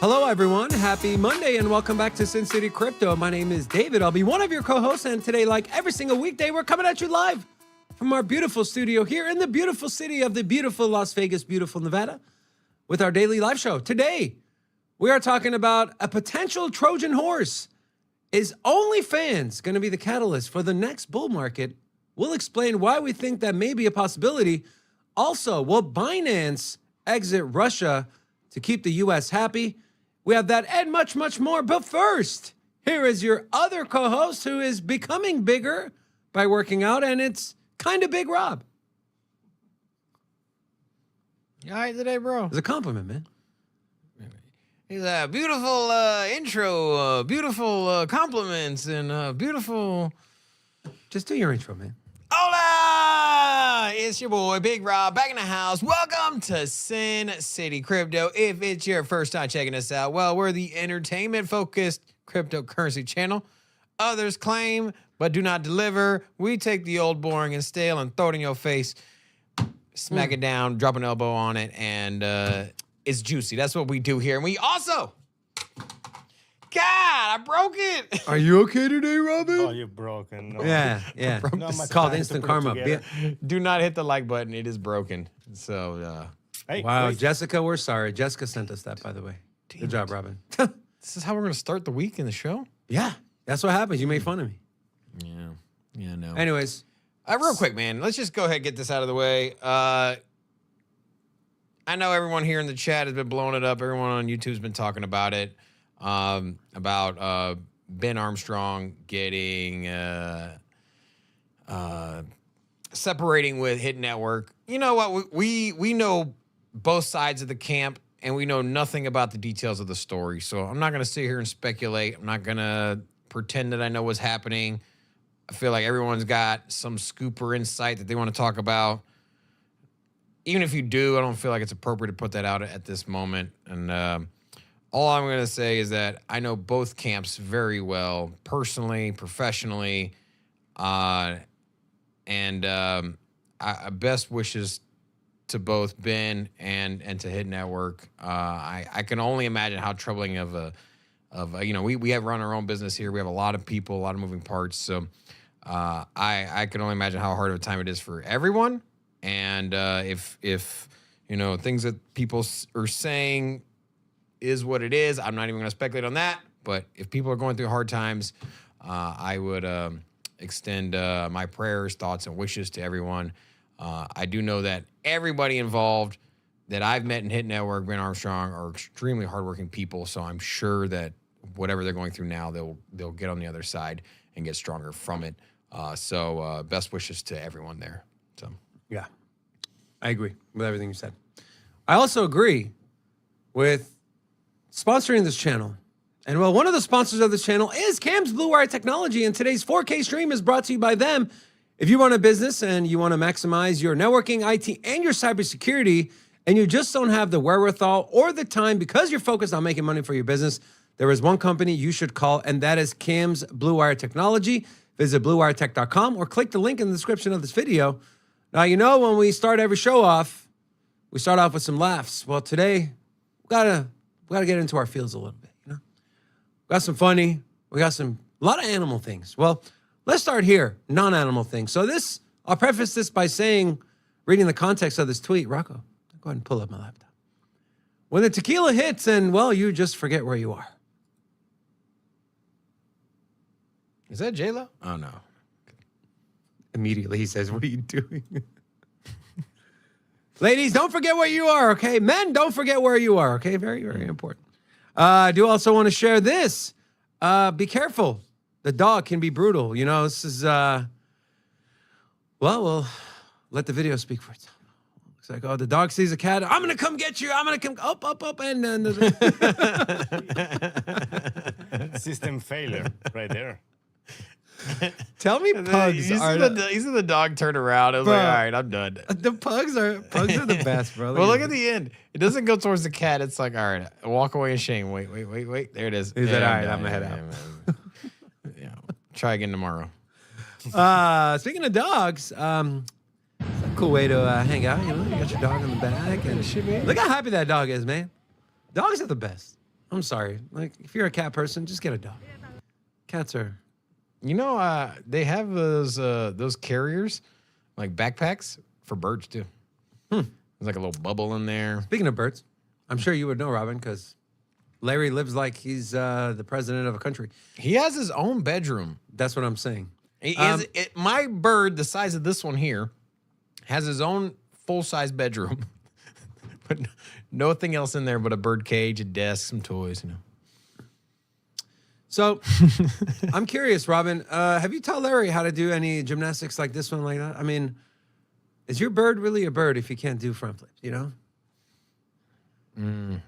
Hello, everyone. Happy Monday, and welcome back to Sin City Crypto. My name is David. I'll be one of your co-hosts, and today, like every single weekday, we're coming at you live from our beautiful studio here in the beautiful city of the beautiful Las Vegas, beautiful Nevada, with our daily live show. Today, we are talking about a potential Trojan horse. Is OnlyFans going to be the catalyst for the next bull market? We'll explain why we think that may be a possibility. Also, will Binance exit Russia to keep the U.S. happy? We have that and much, much more. But first, here is your other co-host who is becoming bigger by working out, and it's kind of Big Rob. You all right today, bro? It's a compliment, man. He's a beautiful intro, beautiful compliments, and beautiful... Just do your intro, man. Hola! It's your boy, Big Rob, back in the house. Welcome to Sin City Crypto. If it's your first time checking us out, well, we're the entertainment-focused cryptocurrency channel. Others claim, but do not deliver. We take the old, boring, and stale and throw it in your face, smack it down, drop an elbow on it, and it's juicy. That's what we do here. And we also... God, I broke it. Are you okay today, Robin? Oh, you're broken. No. Yeah. Not It's called instant karma. Do not hit the like button. It is broken. So, Hey, Wow, wait. Jessica, we're sorry. Jessica sent us that, by the way. Good job, Robin. this is how we're going to start the week in the show? Yeah, that's what happens. You made fun of me. Yeah, no. Anyways. Real quick, man. Let's just go ahead and get this out of the way. I know everyone here in the chat has been blowing it up. Everyone on YouTube's been talking about it. About Ben Armstrong getting separating with Hit Network. You know what? We know both sides of the camp, and we know nothing about the details of the story. So I'm not going to sit here and speculate. I'm not going to pretend that I know what's happening. I feel like everyone's got some scoop or insight that they want to talk about. Even if you do, I don't feel like it's appropriate to put that out at this moment. And all I'm going to say is that I know both camps very well, personally, professionally, and best wishes to both Ben and to Hit Network. I can only imagine how troubling we have run our own business here. We have a lot of people, a lot of moving parts. So I can only imagine how hard of a time it is for everyone. And if things that people are saying is what it is, I'm not even going to speculate on that. But if people are going through hard times, I would extend my prayers, thoughts, and wishes to everyone. I do know that everybody involved that I've met in Hit Network, Ben Armstrong, are extremely hardworking people. So I'm sure that whatever they're going through now, they'll get on the other side and get stronger from it. So best wishes to everyone there. So Yeah, I agree with everything you said. I also agree with sponsoring this channel. And well, one of the sponsors of this channel is Cam's Blue Wire Technology, and today's 4K stream is brought to you by them. If you run a business and you want to maximize your networking, IT, and your cybersecurity, and you just don't have the wherewithal or the time because you're focused on making money for your business, there is one company you should call, and that is Cam's Blue Wire Technology. Visit bluewiretech.com or click the link in the description of this video. Now, when we start every show off, we start off with some laughs. Well, today, we gotta get into our fields a little bit, We got some funny, we got a lot of animal things. Well, let's start here, non-animal things. So I'll preface this by reading the context of this tweet. Rocco, go ahead and pull up my laptop. When the tequila hits and, well, you just forget where you are. is that J-Lo? Oh, no. Immediately he says, what are you doing? Ladies, don't forget where you are, okay? Men, don't forget where you are, okay? Very, very important. I do also want to share this. Be careful. The dog can be brutal. This is, we'll let the video speak for itself. Looks like, the dog sees a cat. I'm going to come get you. I'm going to come up. And then... System failure right there. Tell me pugs You are... see the dog turn around. I was like, all right, I'm done. The pugs are the best, bro. Well, look at the end. It doesn't go towards the cat. It's like, all right, walk away in shame. Wait. There it is. He said, all right, I'm going to head out. Try again tomorrow. Speaking of dogs, it's a cool way to hang out. You got your dog in the back. And look how happy that dog is, man. Dogs are the best. I'm sorry. Like, if you're a cat person, just get a dog. Cats are. You know, they have those carriers, like backpacks for birds too. There's like a little bubble in there. Speaking of birds, I'm sure you would know, Robin, because Larry lives like he's the president of a country. He has his own bedroom. That's what I'm saying. My bird, the size of this one here, has his own full-size bedroom, but nothing else in there but a bird cage, a desk, some toys, you know. So, I'm curious, Robin. Have you taught Larry how to do any gymnastics like this one, like that? I mean, is your bird really a bird if you can't do front flips? You know? No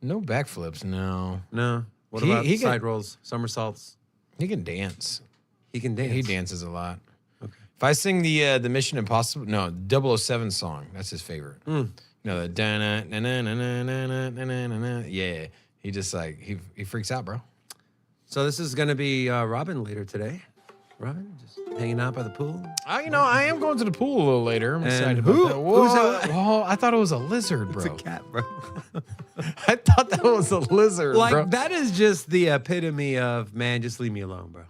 backflips. No. What about side rolls, somersaults? He can dance. He can dance. He dances a lot. Okay. If I sing the Mission Impossible, 007 song, that's his favorite. You know, the da na na na na na na na na. Yeah, he just like he freaks out, bro. So this is gonna be Robin later today. Robin just hanging out by the pool. You know, I am going to the pool a little later. I'm excited about that. Who's that? Whoa, I thought it was a lizard, bro. It's a cat, bro. I thought that was a lizard, Like, bro. that is just the epitome of, man, just leave me alone, bro.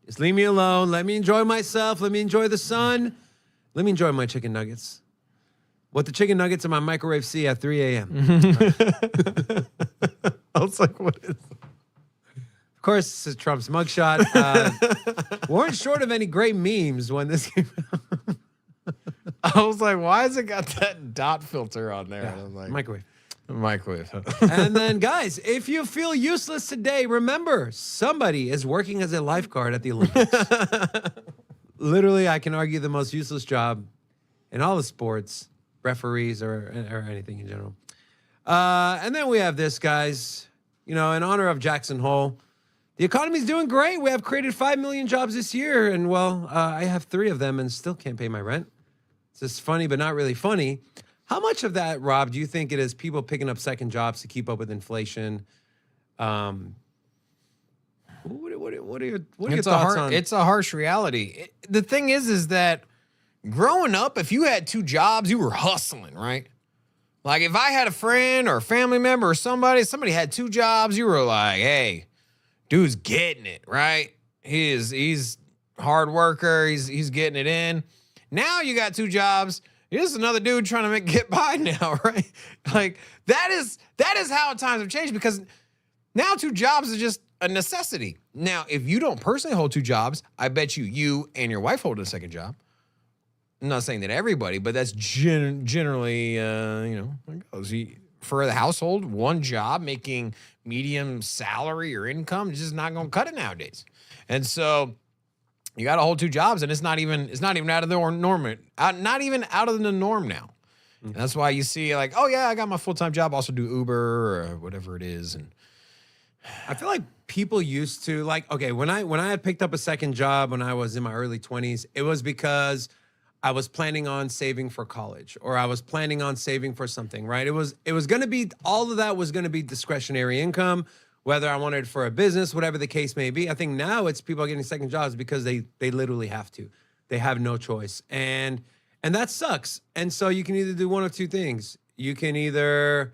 Just leave me alone. Let me enjoy myself. Let me enjoy the sun. Let me enjoy my chicken nuggets. What the chicken nuggets in my microwave see at 3 a.m. I was like, what is Of course, this is Trump's mugshot. Weren't short of any great memes when this came out. I was like, why has it got that dot filter on there? I was like, Microwave. Microwave. And then, guys, if you feel useless today, remember, somebody is working as a lifeguard at the Olympics. Literally, I can argue the most useless job in all the sports, referees or anything in general. And then we have this, guys, you know, in honor of Jackson Hole. The economy's doing great. We have created 5 million jobs this year. And, well, I have 3 of them and still can't pay my rent. It's just funny, but not really funny. How much of that, Rob, do you think it is people picking up second jobs to keep up with inflation? What are your thoughts on? It's a harsh reality. The thing is that growing up, if you had 2 jobs, you were hustling, right? Like if I had a friend or a family member or somebody had 2 jobs, you were like, hey, dude's getting it, right? He's hard worker. He's getting it in. Now you got 2 jobs. You're just another dude trying to get by now, right? Like that is how times have changed because now 2 jobs is just a necessity. Now, if you don't personally hold 2 jobs, I bet you and your wife hold a second job. I'm not saying that everybody, but that's generally, you know, how it goes. For the household, 1 job making medium salary or income is just not going to cut it nowadays. And so you got to hold 2 jobs, and it's not even out of the norm. Not even out of the norm now. And that's why you see like, oh yeah, I got my full-time job. Also do Uber or whatever it is. And I feel like people used to like, okay, when I had picked up a second job when I was in my early 20s, it was because I was planning on saving for college or I was planning on saving for something, right? It was going to be, all of that was going to be discretionary income, whether I wanted it for a business, whatever the case may be. I think now it's people are getting second jobs because they literally have to. They have no choice. And that sucks. And so you can either do one of 2 things. You can either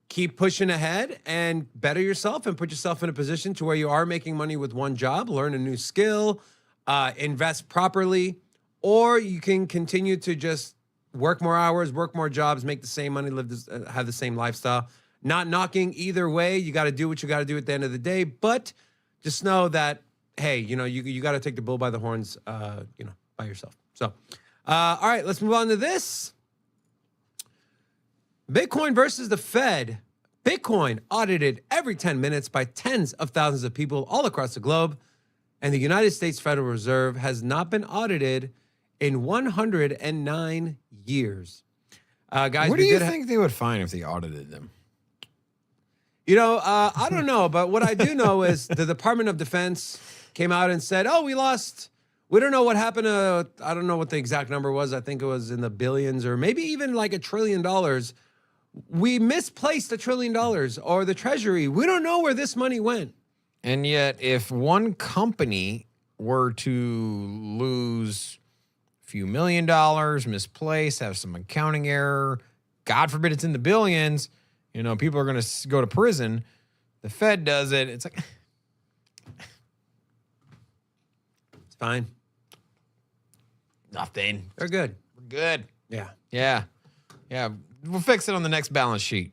keep pushing ahead and better yourself and put yourself in a position to where you are making money with 1 job, learn a new skill, invest properly, or you can continue to just work more hours, work more jobs, make the same money, have the same lifestyle. Not knocking either way. You got to do what you got to do at the end of the day. But just know that, hey, you know, you got to take the bull by the horns, you know, by yourself. So, all right, let's move on to this. Bitcoin versus the Fed. Bitcoin audited every 10 minutes by tens of thousands of people all across the globe. And the United States Federal Reserve has not been audited in 109 years. Guys, what do you think they would find if they audited them? You know, I don't know, but what I do know is the Department of Defense came out and said, oh, we don't know what happened to, I don't know what the exact number was. I think it was in the billions or maybe even like $1 trillion. We misplaced $1 trillion or the Treasury. We don't know where this money went. And yet, if one company were to lose a few $1 million, misplace, have some accounting error, God forbid it's in the billions, you know, people are going to go to prison. The Fed does it. It's like, It's fine. nothing. They're good. We're good. Yeah. Yeah. Yeah. We'll fix it on the next balance sheet.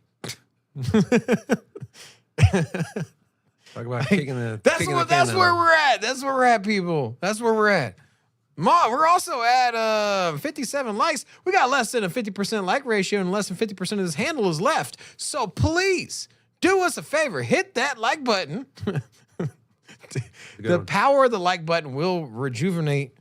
Talk about kicking the. That's kicking what. the can That's down. where we're at. That's where we're at, people. That's where we're at. We're also at 57 likes. We got less than a 50% like ratio, and less than 50% of this handle is left. So please do us a favor, hit that like button. The one. power of the like button will rejuvenate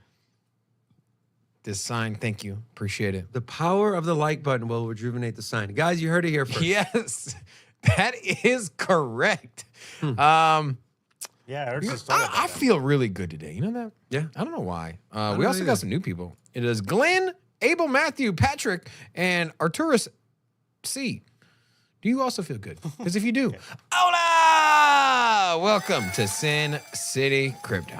this sign. Thank you. Appreciate it. The power of the like button will rejuvenate the sign. Guys, you heard it here first. Yes, that is correct. Yeah, I heard some story about I that. feel really good today. You know that? Yeah. I don't know why. We know also either. got some new people. It is Glenn, Abel, Matthew, Patrick, and Arturus C. Do you also feel good? Because if you do, hola! Welcome to Sin City Crypto.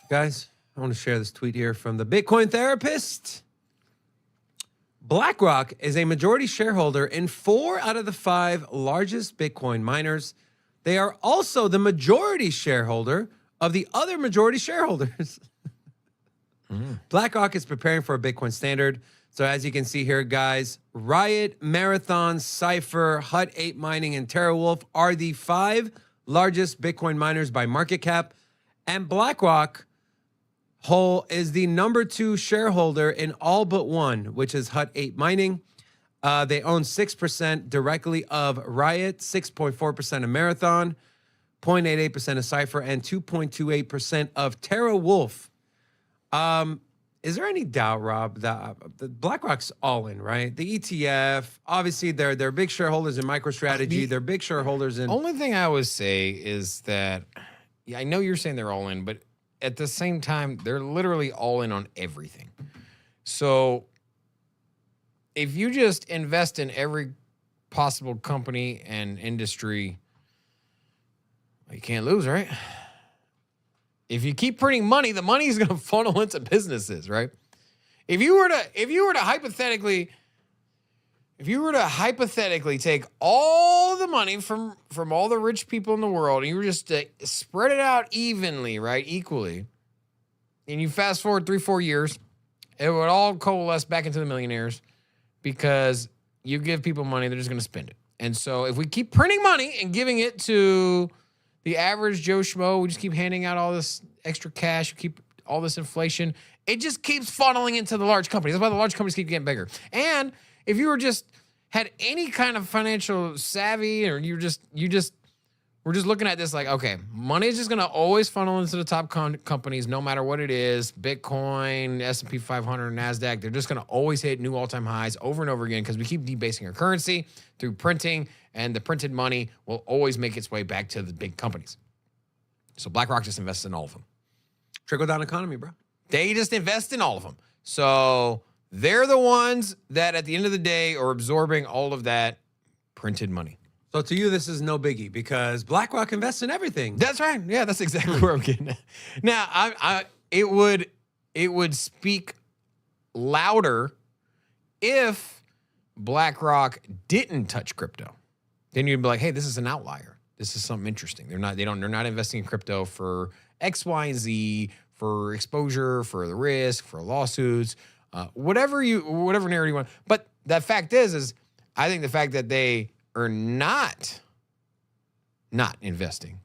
Guys, I want to share this tweet here from the Bitcoin Therapist. BlackRock is a majority shareholder in 4 out of the 5 largest Bitcoin miners. They are also the majority shareholder of the other majority shareholders. BlackRock is preparing for a Bitcoin standard. So as you can see here, guys, Riot, Marathon, Cypher, Hut 8 Mining, and TerraWolf are the 5 largest Bitcoin miners by market cap. And BlackRock is the number 2 shareholder in all but one, which is Hut 8 Mining. They own 6% directly of Riot, 6.4% of Marathon, 0.88% of Cypher, and 2.28% of TerraWolf. Is there any doubt, Rob, that BlackRock's all in, right? The ETF, obviously, they're big shareholders in MicroStrategy. They're big shareholders in. Only thing I would say is that, yeah, I know you're saying they're all in, but at the same time, they're literally all in on everything. So if you just invest in every possible company and industry, you can't lose, right? If you keep printing money, the money is going to funnel into businesses, right? If you were to hypothetically take all the money from all the rich people in the world and you were just to spread it out evenly, right, equally, and you fast forward 3-4 years, it would all coalesce back into the millionaires because you give people money, they're just going to spend it. And so if we keep printing money and giving it to the average Joe Schmo, we just keep handing out all this extra cash, we keep all this inflation, it just keeps funneling into the large companies. That's why the large companies keep getting bigger. And if you were just had any kind of financial savvy, or we're just looking at this like, okay, money is just going to always funnel into the top companies, no matter what it is. Bitcoin, S&P 500, NASDAQ, they're just going to always hit new all-time highs over and over again because we keep debasing our currency through printing, and the printed money will always make its way back to the big companies. So BlackRock just invests in all of them. Trickle-down economy, bro. They just invest in all of them. So they're the ones that at the end of the day are absorbing all of that printed money. So to you, this is no biggie because BlackRock invests in everything. That's right. Yeah, that's exactly where I'm getting at. Now, it would speak louder if BlackRock didn't touch crypto. Then you'd be like, hey, this is an outlier. This is something interesting. They're not investing in crypto for X, Y, and Z, for exposure, for the risk, for lawsuits, whatever narrative you want. But that fact is I think the fact that they are not investing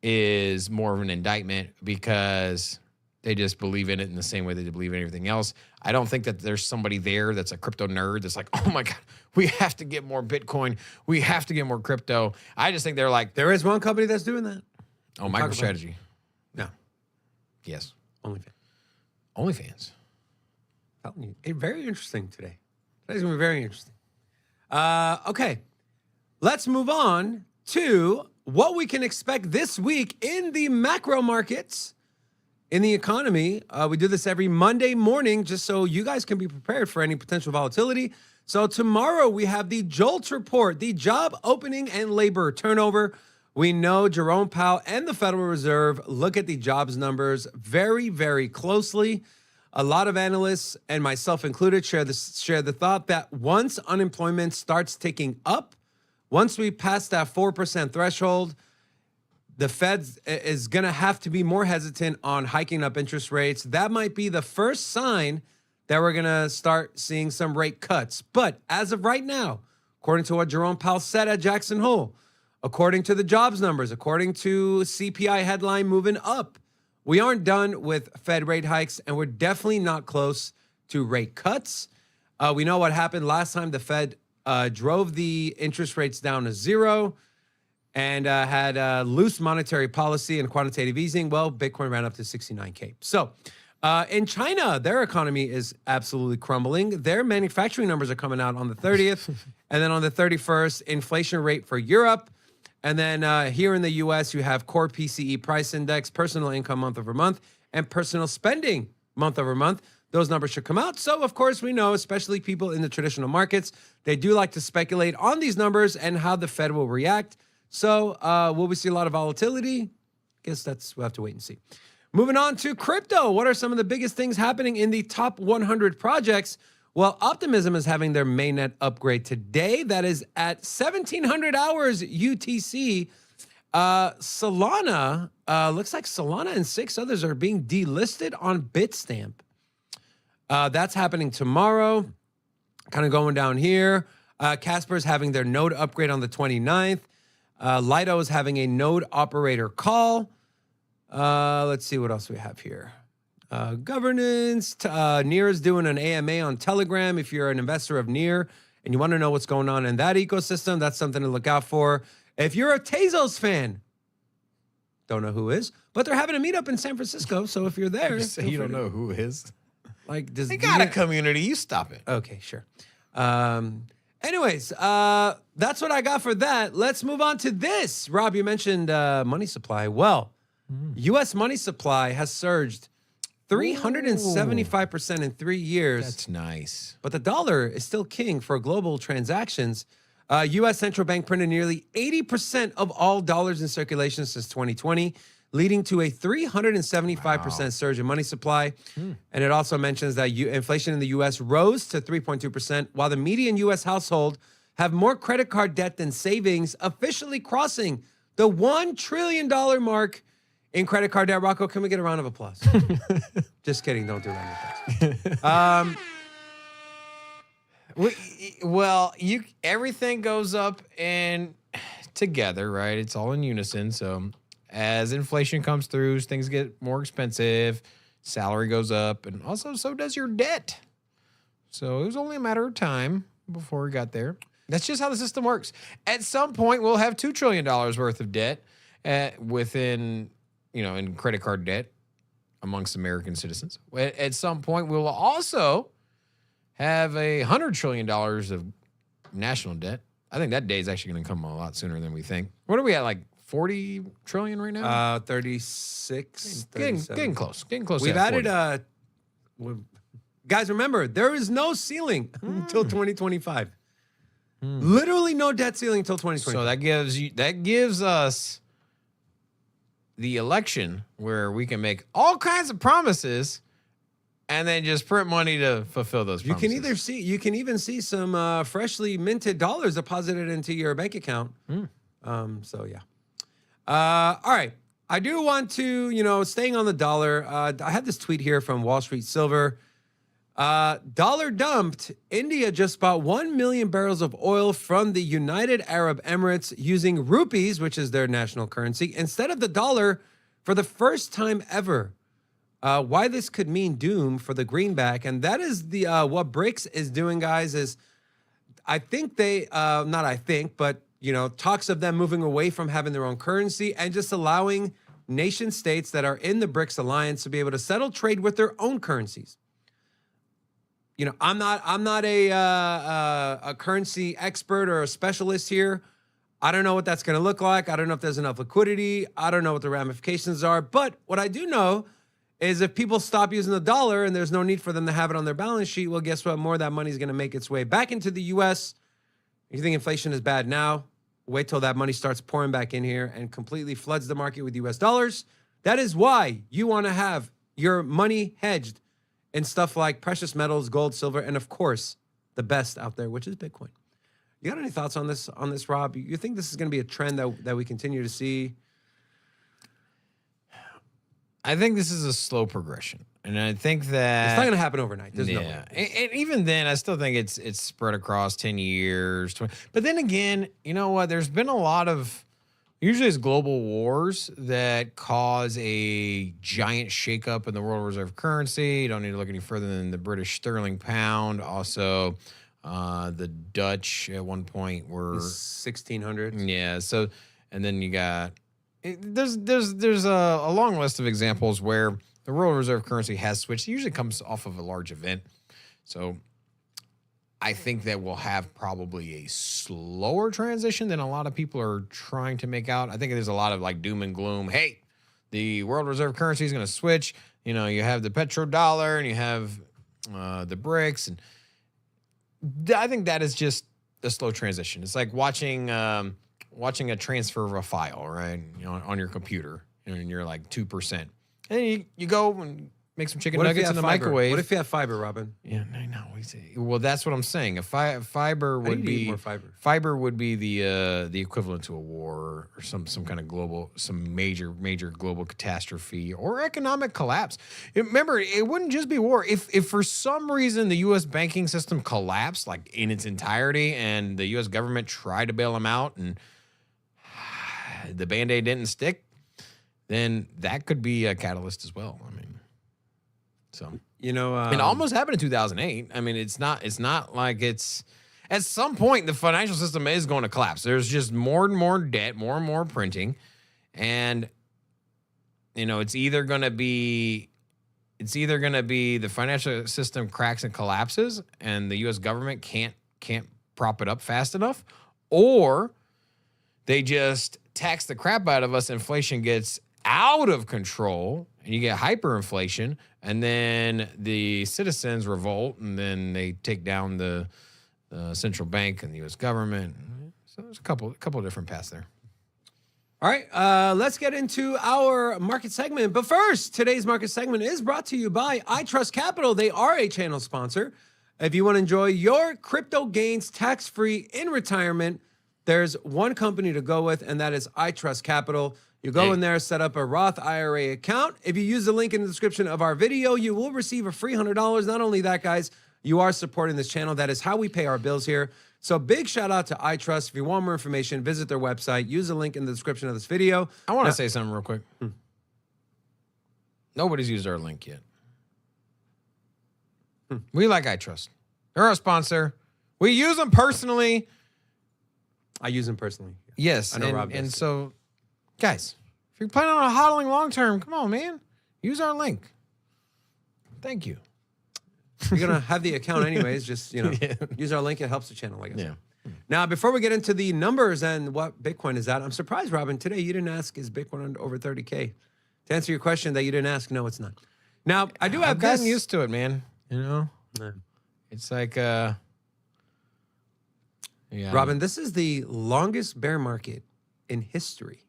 is more of an indictment because they just believe in it in the same way that they believe in everything else. I don't think that there's somebody there that's a crypto nerd that's like, oh my God, we have to get more Bitcoin. We have to get more crypto. I just think they're like, There is one company that's doing that. oh, MicroStrategy. No, Yes. OnlyFans. OnlyFans. Telling you, very interesting today. Today's gonna be very interesting. Okay, let's move on to what we can expect this week in the macro markets, in the economy. We do this every Monday morning just so you guys can be prepared for any potential volatility. So tomorrow we have the JOLTS report, the job opening and labor turnover. We know Jerome Powell and the Federal Reserve look at the jobs numbers very, very closely. A lot of analysts, and myself included, share the thought that once unemployment starts ticking up, once we pass that 4% threshold, the Fed is going to have to be more hesitant on hiking up interest rates. That might be the first sign that we're going to start seeing some rate cuts. But as of right now, according to what Jerome Powell said at Jackson Hole, according to the jobs numbers, according to CPI headline moving up, we aren't done with Fed rate hikes, and we're definitely not close to rate cuts. We know what happened last time. The Fed drove the interest rates down to zero and had loose monetary policy and quantitative easing. Well, Bitcoin ran up to 69K. So in China, their economy is absolutely crumbling. Their manufacturing numbers are coming out on the 30th. And then on the 31st, inflation rate for Europe. And then here in the U.S., you have core PCE price index, personal income month over month, and personal spending month over month. Those numbers should come out. So, of course, we know, especially people in the traditional markets, they do like to speculate on these numbers and how the Fed will react. So will we see a lot of volatility? I guess we'll have to wait and see. Moving on to crypto. What are some of the biggest things happening in the top 100 projects? Well, Optimism is having their mainnet upgrade today. That is at 1700 hours UTC. Solana, looks like Solana and 6 others are being delisted on Bitstamp. That's happening tomorrow. Kind of going down here. Casper's having their node upgrade on the 29th. Lido is having a node operator call. Let's see what else we have here. Governance. Near is doing an AMA on Telegram. If you're an investor of Near and you want to know what's going on in that ecosystem, that's something to look out for. If you're a Tezos fan, don't know who is, but they're having a meetup in San Francisco. So if you're there, You don't know who is. like, They got a community. You stop it. Okay, sure. Anyways, that's what I got for that. Let's move on to this. Rob, you mentioned money supply. Well, U.S. money supply has surged 375% in 3 years. That's nice. But the dollar is still king for global transactions. U.S. central bank printed nearly 80% of all dollars in circulation since 2020, leading to a 375% surge in money supply. And it also mentions that inflation in the U.S. rose to 3.2%, while the median U.S. household have more credit card debt than savings, officially crossing the $1 trillion mark in credit card debt. Rocco, can we get a round of applause? Just kidding. Don't do that. Well, everything goes up and together, right? It's all in unison. So as inflation comes through, things get more expensive, salary goes up, and also so does your debt. So it was only a matter of time before we got there. That's just how the system works. At some point, we'll have $2 trillion worth of debt in credit card debt amongst American citizens. At some point, we'll also have $100 trillion of national debt. I think that day is actually going to come a lot sooner than we think. What are we at, like 40 trillion right now? 36. Getting close. Getting close. We've added guys, remember, there is no ceiling until 2025. Literally no debt ceiling until 2025. So that gives us the election where we can make all kinds of promises and then just print money to fulfill those promises. You can even see some freshly minted dollars deposited into your bank account. So yeah. All right. I do want to, staying on the dollar. I have this tweet here from Wall Street Silver. Dollar dumped. India just bought 1 million barrels of oil from the United Arab Emirates using rupees, which is their national currency, instead of the dollar for the first time ever. Why this could mean doom for the greenback, and that is what BRICS is doing, guys. Is I think talks of them moving away from having their own currency and just allowing nation states that are in the BRICS alliance to be able to settle trade with their own currencies. I'm not a currency expert or a specialist here. I don't know what that's going to look like. I don't know if there's enough liquidity. I don't know what the ramifications are. But what I do know is if people stop using the dollar and there's no need for them to have it on their balance sheet, well, guess what? More of that money is going to make its way back into the U.S. If you think inflation is bad now, wait till that money starts pouring back in here and completely floods the market with U.S. dollars. That is why you want to have your money hedged in stuff like precious metals, gold, silver, and of course, the best out there, which is Bitcoin. You got any thoughts on this, Rob? You think this is going to be a trend that we continue to see? I think this is a slow progression. And I think that it's not going to happen overnight. There's no way. And even then, I still think it's spread across 10 years. 20. But then again, you know what? There's been a lot of, usually it's global wars that cause a giant shakeup in the world reserve currency. You don't need to look any further than the British sterling pound. Also, the Dutch at one point were 1600s. Yeah. So, and then you got, there's a long list of examples where the world reserve currency has switched. It usually comes off of a large event. So I think that we'll have probably a slower transition than a lot of people are trying to make out. I think there's a lot of like doom and gloom. Hey, the world reserve currency is going to switch. You know, you have the petrodollar and you have the BRICS. And I think that is just a slow transition. It's like watching a transfer of a file, right? You know, on your computer, and you're like 2%. And you go and make some chicken nuggets in the microwave. What if you have fiber, Robin? Yeah, I know. Well, that's what I'm saying. Fiber would be more fiber. Fiber would be the equivalent to a war or some kind of global, some major global catastrophe or economic collapse. Remember, it wouldn't just be war. If for some reason the U.S. banking system collapsed like in its entirety and the U.S. government tried to bail them out and the Band-Aid didn't stick, then that could be a catalyst as well. I mean, so you know, it almost happened in 2008. I mean, it's not like it's at some point the financial system is going to collapse. There's just more and more debt, more and more printing, and you know, it's either going to be the financial system cracks and collapses, and the U.S. government can't prop it up fast enough, or they just tax the crap out of us. Inflation gets out of control and you get hyperinflation, and then the citizens revolt and then they take down the central bank and the U.S. government. So there's a couple of different paths there. All right, let's get into our market segment. But first, today's market segment is brought to you by iTrust Capital. They are a channel sponsor. If you want to enjoy your crypto gains tax-free in retirement, there's one company to go with, and that is iTrust Capital. You go in there, set up a Roth IRA account. If you use the link in the description of our video, you will receive a free $100. Not only that, guys, you are supporting this channel. That is how we pay our bills here. So big shout out to iTrust. If you want more information, visit their website. Use the link in the description of this video. I want to say something real quick. Nobody's used our link yet. We like iTrust. They're our sponsor. We use them personally. I use them personally. Yes, I know Rob does and too. so, guys, if you're planning on hodling long term, come on, man, use our link. Thank you. You're gonna have the account anyways. Just use our link. It helps the channel, like I said. Now, before we get into the numbers and what Bitcoin is at, I'm surprised, Robin. Today you didn't ask, is Bitcoin over 30K? To answer your question that you didn't ask, no, it's not. Now, I do have I've gotten used to it, man. You know, it's like yeah. Robin, this is the longest bear market in history.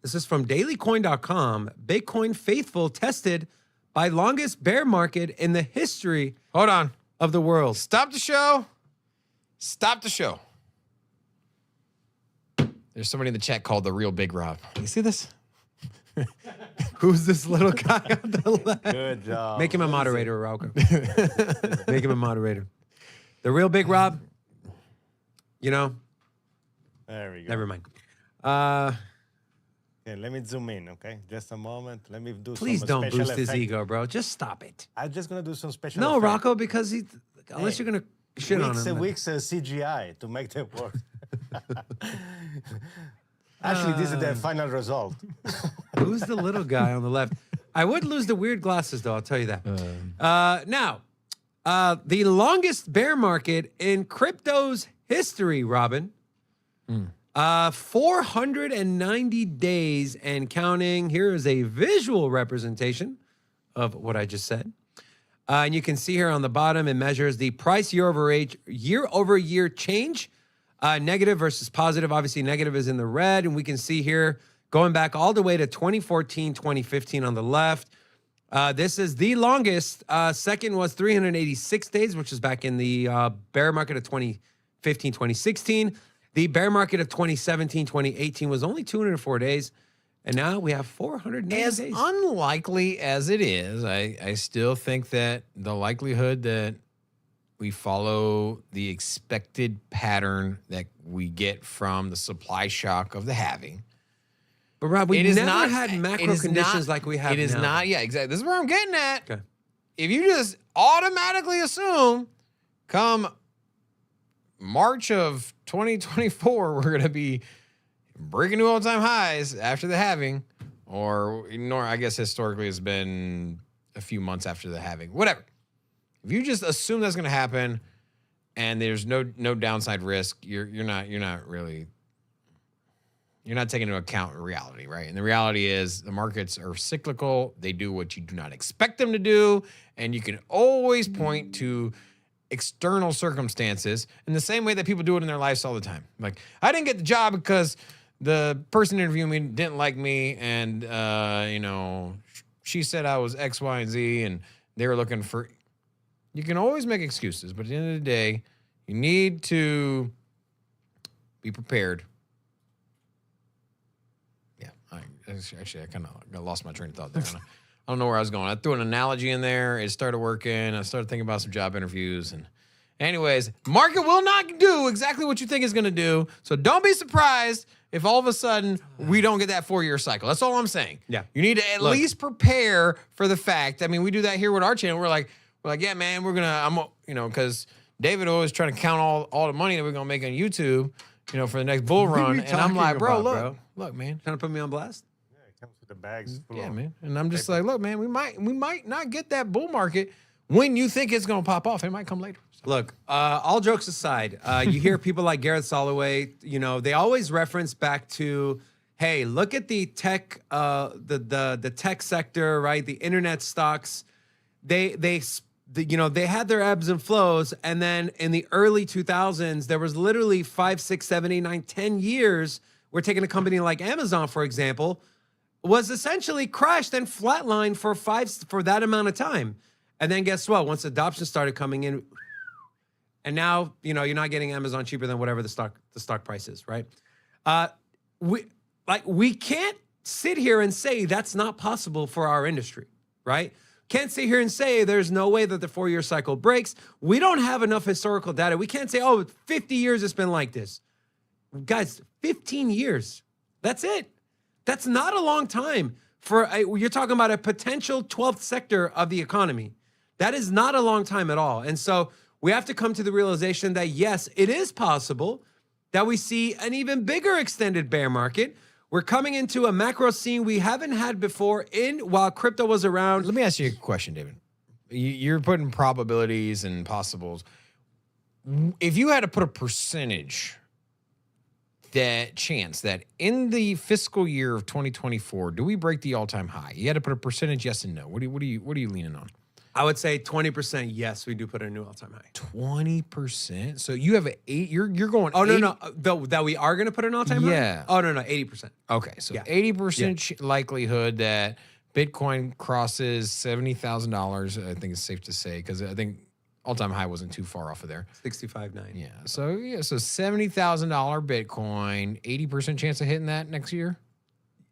This is from dailycoin.com. Bitcoin faithful tested by longest bear market in the history Hold on. of the world. Stop the show. Stop the show. There's somebody in the chat called the real Big Rob. You see this? Who's this little guy on the left? Good job. Make him a moderator, Rauco. Make him a moderator. The real Big Rob, you know, There we go. never mind. Okay, let me zoom in, okay? Just a moment. Let me do Please some don't special boost his effect. ego, bro. Just stop it. I'm just going to do some special No, effect. Rocco, because unless Hey, you're going to shit on Weeks him. and weeks CGI to make them work. Actually, this is the final result. Who's the little guy on the left? I would lose the weird glasses, though. I'll tell you that. Now, the longest bear market in crypto's history, Robin. 490 days and counting. Here is a visual representation of what I just said. And you can see here on the bottom, it measures the price year-over-year change, negative versus positive. Obviously, negative is in the red. And we can see here, going back all the way to 2014, 2015 on the left, This is the longest. Second was 386 days, which is back in the bear market of 2015, 2016. The bear market of 2017, 2018 was only 204 days. And now we have 490 As days. unlikely as it is, I still think that the likelihood that we follow the expected pattern that we get from the supply shock of the halving. But Rob, we It is never not- had it macro is conditions not- like we have It is now. not, yeah, exactly. This is where I'm getting at. Okay. If you just automatically assume come March of 2024, we're going to be breaking new all-time highs after the halving, or I guess historically it's been a few months after the halving, whatever. If you just assume that's going to happen and there's no downside risk, you're not taking into account reality, right? And the reality is the markets are cyclical. They do what you do not expect them to do. And you can always point to external circumstances in the same way that people do it in their lives all the time. Like, I didn't get the job because the person interviewing me didn't like me. And, she said I was X, Y, and Z, and they were looking for... You can always make excuses, but at the end of the day, you need to be prepared. Yeah, I kind of lost my train of thought there. I don't know where I was going. I threw an analogy in there. It started working. I started thinking about some job interviews. And anyways, market will not do exactly what you think it's going to do. So don't be surprised if all of a sudden we don't get that 4-year cycle. That's all I'm saying. Yeah. You need to at least prepare for the fact. I mean, we do that here with our channel. We're like, yeah, man, because David always trying to count all the money that we're going to make on YouTube, for the next bull What are run. you And I'm talking like, bro, about, look, man. Trying to put me on blast? Yeah, it comes with the bags. Full Yeah, of man. And I'm just like, look, man, we might not get that bull market when you think it's going to pop off. It might come later. So. Look, all jokes aside, you hear people like Garrett Soloway, they always reference back to, hey, look at the tech, the tech sector, right? The internet stocks. They had their ebbs and flows. And then in the early 2000s, there was literally 5, 6, 7, 8, 9, 10 years where taking a company like Amazon, for example, was essentially crashed and flatlined for that amount of time. And then guess what? Once adoption started coming in, and now, you're not getting Amazon cheaper than whatever the stock price is, right? We can't sit here and say that's not possible for our industry, right? Can't sit here and say there's no way that the 4-year cycle breaks. We don't have enough historical data. We can't say, 50 years it's been like this. Guys, 15 years. That's it. That's not a long time you're talking about a potential 12th sector of the economy. That is not a long time at all. And so we have to come to the realization that, yes, it is possible that we see an even bigger extended bear market. We're coming into a macro scene we haven't had before while crypto was around. Let me ask you a question, David. You're putting probabilities and possibles. If you had to put a percentage chance that in the fiscal year of 2024, do we break the all-time high? You had to put a percentage, yes and no. What are you leaning on? I would say 20%. Yes, we do put a new all-time high. 20%. So you have an 8. You're going. Oh 8, no. That we are going to put an all-time high. Yeah. Oh no, 80%. Okay, so Yeah. 80% likelihood that Bitcoin crosses $70,000. I think it's safe to say because I think all-time high wasn't too far off of there. 65.9. Yeah. So $70,000 Bitcoin. 80% chance of hitting that next year.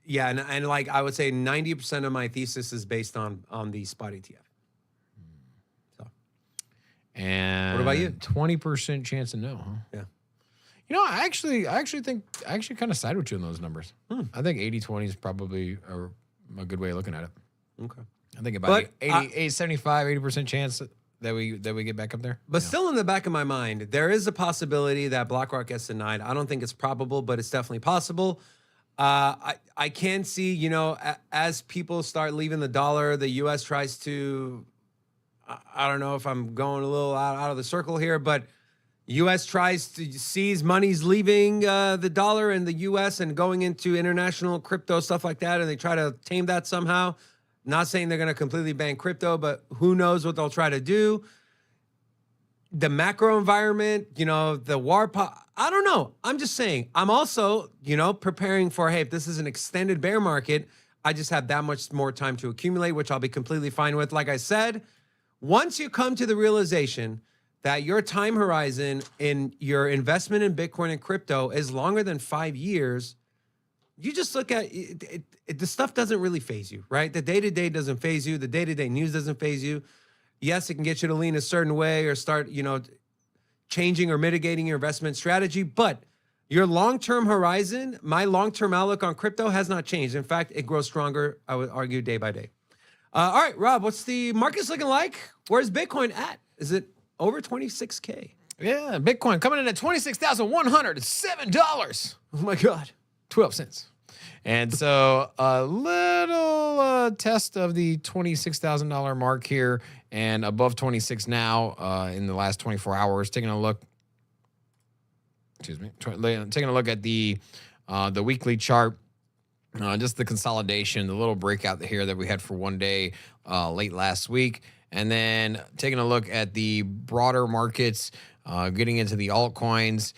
Yeah, and like I would say 90% of my thesis is based on the spot ETF. And what about you? 20% chance of no, huh? Yeah. I actually kind of side with you on those numbers. I think 80-20 is probably a good way of looking at it. Okay. I think about 80% chance that we get back up there. But still in the back of my mind, there is a possibility that BlackRock gets denied. I don't think it's probable, but it's definitely possible. I can see, as people start leaving the dollar, the U.S. tries to... I don't know if I'm going a little out of the circle here, but U.S. tries to seize monies leaving the dollar in the U.S. and going into international crypto, stuff like that, and they try to tame that somehow. Not saying they're going to completely ban crypto, but who knows what they'll try to do. The macro environment, the war, I don't know. I'm just saying. I'm also, preparing for, hey, if this is an extended bear market, I just have that much more time to accumulate, which I'll be completely fine with. Like I said, once you come to the realization that your time horizon in your investment in Bitcoin and crypto is longer than 5 years, you just look at it, the stuff doesn't really phase you, right? The day-to-day doesn't phase you. The day-to-day news doesn't phase you. Yes, it can get you to lean a certain way or start, changing or mitigating your investment strategy, but your long-term horizon, my long-term outlook on crypto has not changed. In fact, it grows stronger, I would argue, day by day. All right, Rob, what's the markets looking like? Where's Bitcoin at? Is it over 26K? Yeah, Bitcoin coming in at $26,107. Oh my God. 12 cents. And so a little test of the $26,000 mark here and above 26 now in the last 24 hours. Taking a look. Excuse me. Taking a look at the weekly chart. Just the consolidation, the little breakout here that we had for one day late last week. And then taking a look at the broader markets, getting into the altcoins,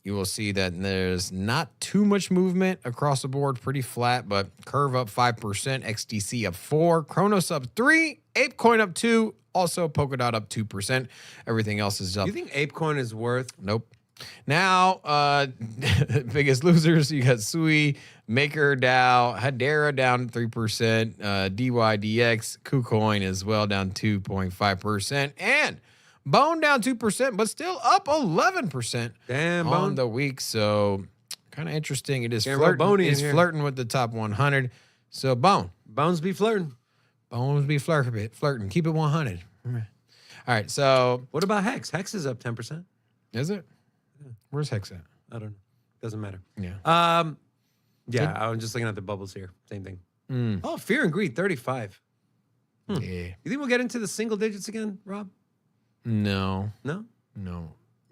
you will see that there's not too much movement across the board, pretty flat, but Curve up 5%, XDC up 4%, Kronos up 3%, ApeCoin up 2%, also Polkadot up 2%. Everything else is up. You think ApeCoin is worth? Nope. Now, biggest losers, you got Sui, Maker DAO, Hedera down 3%, DYDX, KuCoin as well down 2.5%, and Bone down 2%, but still up 11% Damn, on Bone. the week. So kind of interesting. It is Can't rub Boney in here. flirting with the top 100. So Bones be flirting. Bones be flirting. Keep it 100. All right. So What about Hex? Hex is up 10%. is it? Where's Hex at? I don't know. Doesn't matter. Yeah. Yeah, I'm just looking at the bubbles here. Same thing. Oh, Fear and Greed, 35. Yeah. You think we'll get into the single digits again, Rob? No. No?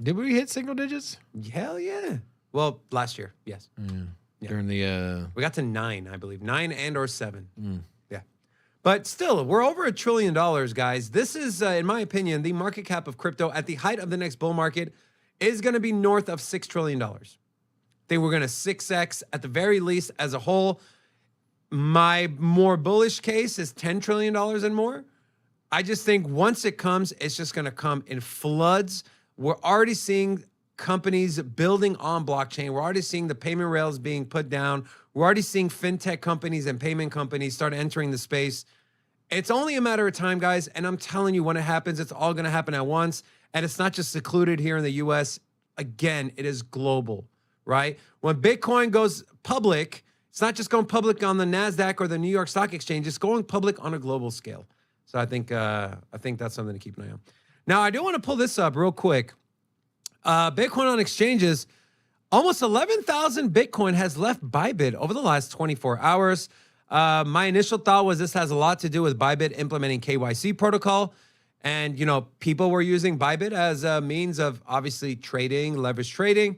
Did we hit single digits? Hell yeah. Well, last year, yes. Yeah. During the We got to 9, I believe. 9 and or 7. Yeah. But still, we're over $1 trillion, guys. This is, in my opinion, the market cap of crypto at the height of the next bull market is going to be north of $6 trillion. They were going to 6x at the very least as a whole. My more bullish case is $10 trillion and more. I just think once it comes, it's just going to come in floods. We're already seeing companies building on blockchain. We're already seeing the payment rails being put down. We're already seeing fintech companies and payment companies start entering the space. It's only a matter of time, guys. And I'm telling you, when it happens, it's all going to happen at once. And it's not just secluded here in the US. Again, it is global, right? When Bitcoin goes public, it's not just going public on the NASDAQ or the New York Stock Exchange. It's going public on a global scale. So I think that's something to keep an eye on. Now, I do want to pull this up real quick. Bitcoin on exchanges, almost 11,000 Bitcoin has left Bybit over the last 24 hours. My initial thought was this has a lot to do with Bybit implementing KYC protocol. And, people were using Bybit as a means of obviously trading, leverage trading.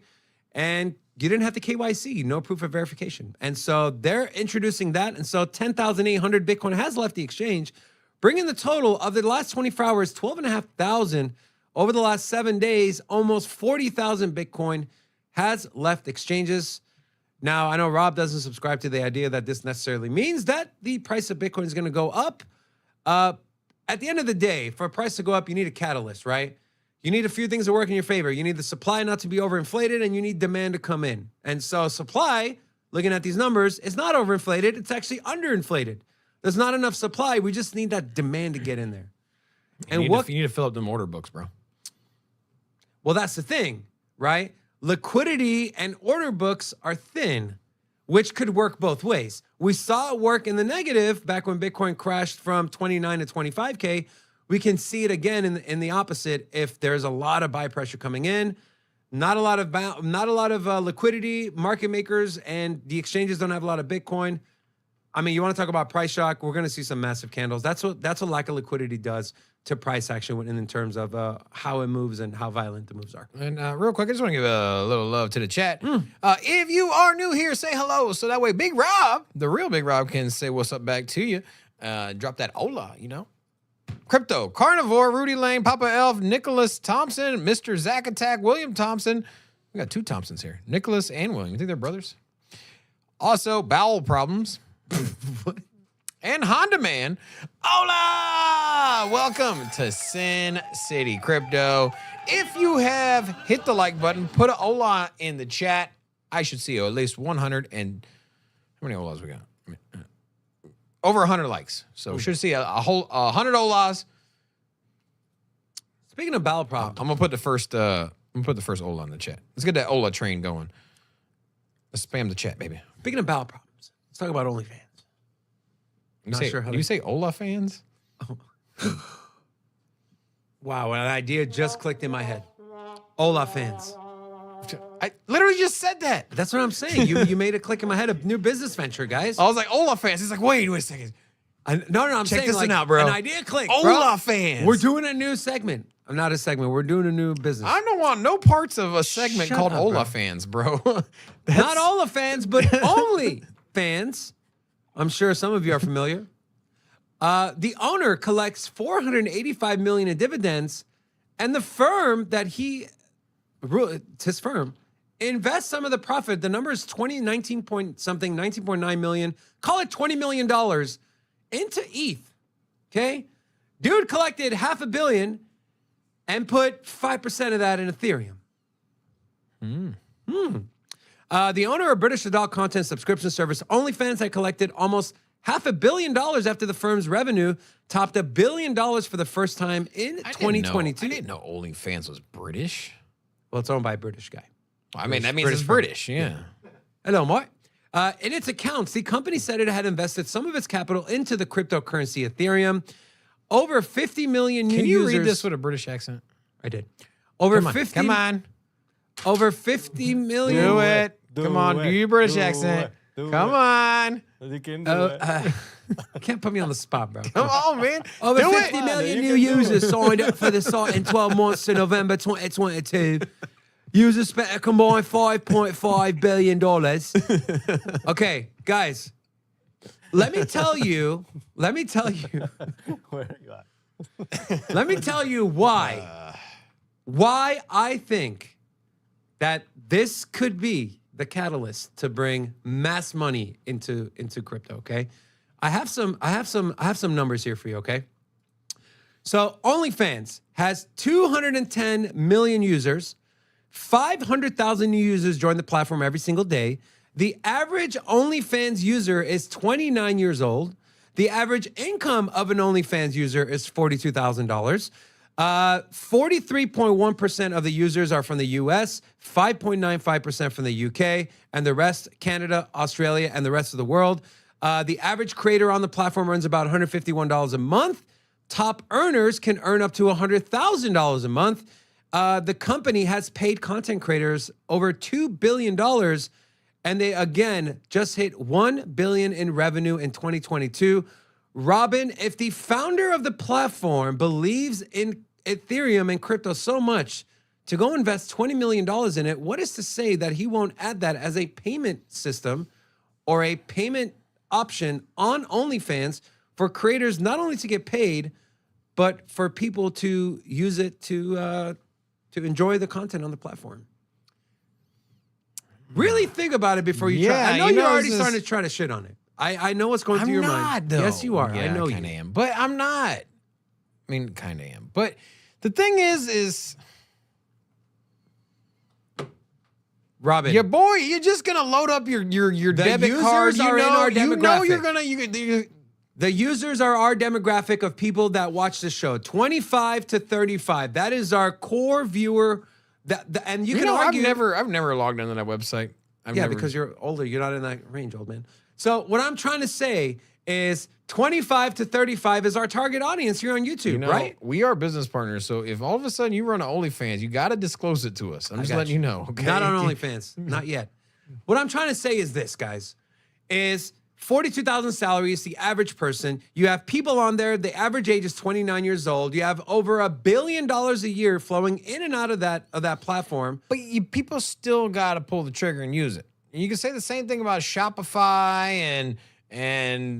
And you didn't have the KYC, no proof of verification. And so they're introducing that. And so 10,800 Bitcoin has left the exchange, bringing the total of the last 24 hours, 12,500. Over the last 7 days, almost 40,000 Bitcoin has left exchanges. Now, I know Rob doesn't subscribe to the idea that this necessarily means that the price of Bitcoin is going to go up. At the end of the day, for a price to go up, you need a catalyst, right? You need a few things to work in your favor. You need the supply not to be overinflated, and you need demand to come in. And so supply, looking at these numbers, is not overinflated. It's actually underinflated. There's not enough supply. We just need that demand to get in there. you need to fill up them order books, bro. Well, that's the thing, right? Liquidity and order books are thin, which could work both ways. We saw it work in the negative back when Bitcoin crashed from 29 to 25K. We can see it again in the opposite if there's a lot of buy pressure coming in, not a lot of liquidity, market makers, and the exchanges don't have a lot of Bitcoin. I mean, you want to talk about price shock? We're going to see some massive candles. That's what lack of liquidity does to price action in terms of how it moves and how violent the moves are. And real quick, I just want to give a little love to the chat. If you are new here, say hello. So that way Big Rob, the real Big Rob, can say what's up back to you. Drop that hola, Crypto, Carnivore, Rudy Lane, Papa Elf, Nicholas Thompson, Mr. Zack Attack, William Thompson. We got two Thompsons here. Nicholas and William. You think they're brothers? Also, bowel problems. And Honda Man. Hola! Welcome to Sin City Crypto. If you have hit the like button, put a hola in the chat. I should see at least 100 and how many holas we got? Over 100 likes. So we should see a whole 100 holas. Speaking of ballot problems, I'm gonna put the first hola in the chat. Let's get that hola train going. Let's spam the chat, baby. speaking of ballot problems, let's talk about OnlyFans. You say hola fans? Wow, an idea just clicked in my head. Hola fans. I literally just said that. That's what I'm saying. You made a click in my head. A new business venture, guys. I was like, hola fans. He's like, wait a second. No, I'm Check saying this like, one out, bro. An idea clicked, Hola fans. We're doing a new segment. Not a segment. We're doing a new business. I don't want no parts of a segment Shut called up, hola bro. fans, bro. Not all the fans, but only fans. I'm sure some of you are familiar. The owner collects $485 million in dividends, and the firm that his firm, invests some of the profit. The number is 19.9 million. Call it $20 million into ETH. Okay, dude collected $500 million and put 5% of that in Ethereum. The owner of British adult content subscription service OnlyFans had collected almost $500 million after the firm's revenue topped $1 billion for the first time in 2022. I didn't know OnlyFans was British. Well, it's owned by a British guy. I mean, that means British it's firm. British. Yeah. Hello, Mark. In its accounts, the company said it had invested some of its capital into the cryptocurrency Ethereum. Over 50 million new Can you users. read this with a British accent? I did. Over Come on. 50. Come on. Over 50 million. Do it. Do Come on. it. Do your British Do accent. it. Do Come it. on. You can do Oh, it. You can't put me on the spot, bro. Come on, man. Over Do 50 it. million You new can do users it. signed up for the site in 12 months to November 2022. Users spent a combined $5.5 billion. Okay, guys, let me tell you Where you at? let me tell you why I think that this could be the catalyst to bring mass money into crypto, okay? I have some numbers here for you, okay? So OnlyFans has 210 million users. 500,000 new users join the platform every single day. The average OnlyFans user is 29 years old. The average income of an OnlyFans user is $42,000. 43.1% of the users are from the US, 5.95% from the UK, and the rest, Canada, Australia, and the rest of the world. The average creator on the platform earns about $151 a month. Top earners can earn up to $100,000 a month. The company has paid content creators over $2 billion, and they, again, just hit $1 billion in revenue in 2022. Robin, if the founder of the platform believes in Ethereum and crypto so much to go invest $20 million in it, what is to say that he won't add that as a payment system or a payment option on OnlyFans for creators not only to get paid, but for people to use it to enjoy the content on the platform? Really think about it before you try. Yeah, I know you you're know, already it's starting to try to shit on it. I know what's going I'm through your not, mind. though. Yes, you are. Yeah, I know you. kind of am, but I'm not. I mean, kind of am. But the thing is Robin, your boy, you're just gonna load up your debit users card. are in our You know you're demographic. gonna the users are our demographic of people that watch the show, 25 to 35. That is our core viewer. And you can argue. I've never logged into that website. Because you're older. You're not in that range, old man. So what I'm trying to say is 25 to 35 is our target audience here on YouTube, right? We are business partners, so if all of a sudden you run an OnlyFans, you got to disclose it to us. I'm just got letting you know. Okay? Not on OnlyFans. Not yet. What I'm trying to say is this, guys, is 42,000 salaries, the average person. You have people on there. The average age is 29 years old. You have over $1 billion a year flowing in and out of that platform. But people still got to pull the trigger and use it. And you can say the same thing about Shopify and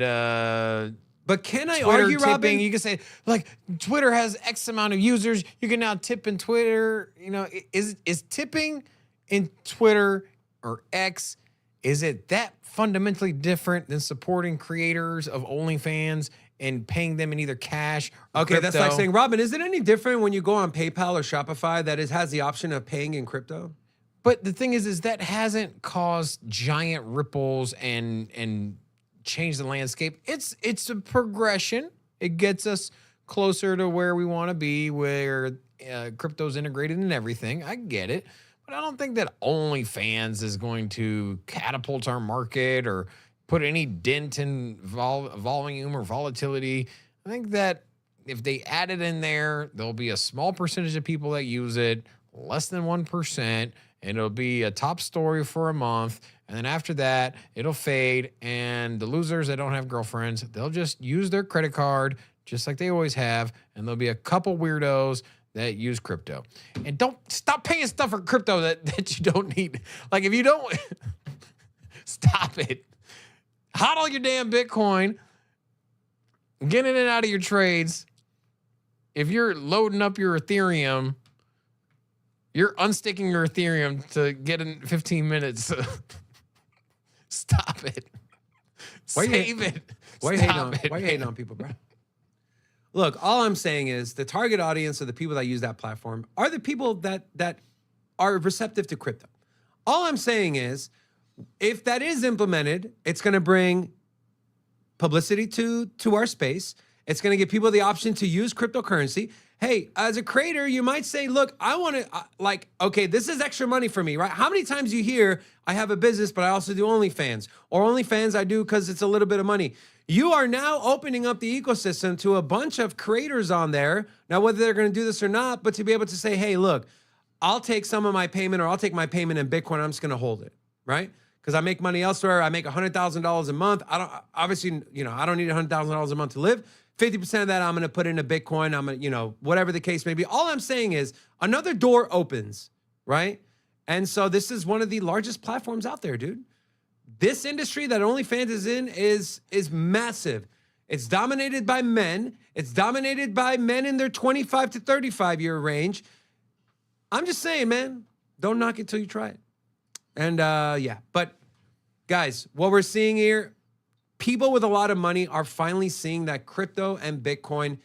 But can I Twitter argue, tipping. Robin? You can say, like, Twitter has X amount of users. You can now tip in Twitter. You know, is tipping in Twitter or X, is it that fundamentally different than supporting creators of OnlyFans and paying them in either cash or Okay, that's crypto? like saying, Robin, is it any different when you go on PayPal or Shopify that it has the option of paying in crypto? But the thing is that hasn't caused giant ripples and changed the landscape. It's a progression. It gets us closer to where we want to be, where crypto's integrated in everything. I get it. But I don't think that OnlyFans is going to catapult our market or put any dent in volume or volatility. I think that if they add it in there, there'll be a small percentage of people that use it, less than 1%, and it'll be a top story for a month. And then after that, it'll fade. And the losers that don't have girlfriends, they'll just use their credit card just like they always have. And there'll be a couple weirdos that use crypto. And don't stop paying stuff for crypto that you don't need. Like, if you don't, stop it. Hodl your damn Bitcoin. Get in and out of your trades. If you're loading up your Ethereum, you're unstaking your Ethereum to get in 15 minutes. Stop it. Save it. Why are you hating on people, bro? Look, all I'm saying is the target audience of the people that use that platform are the people that are receptive to crypto. All I'm saying is, if that is implemented, it's going to bring publicity to our space. It's going to give people the option to use cryptocurrency. Hey, as a creator, you might say, look, I want to, okay, this is extra money for me, right? How many times you hear, I have a business, but I also do OnlyFans, or OnlyFans I do because it's a little bit of money. You are now opening up the ecosystem to a bunch of creators on there. Now, whether they're going to do this or not, but to be able to say, hey, look, I'll take some of my payment, or I'll take my payment in Bitcoin. I'm just going to hold it, right? Because I make money elsewhere. I make $100,000 a month. I don't need $100,000 a month to live. 50% of that I'm going to put into Bitcoin. I'm going to, whatever the case may be. All I'm saying is another door opens, right? And so this is one of the largest platforms out there, dude. This industry that OnlyFans is in is massive. It's dominated by men. It's dominated by men in their 25 to 35 year range. I'm just saying, man, don't knock it till you try it. And yeah, but guys, what we're seeing here, people with a lot of money are finally seeing that crypto and Bitcoin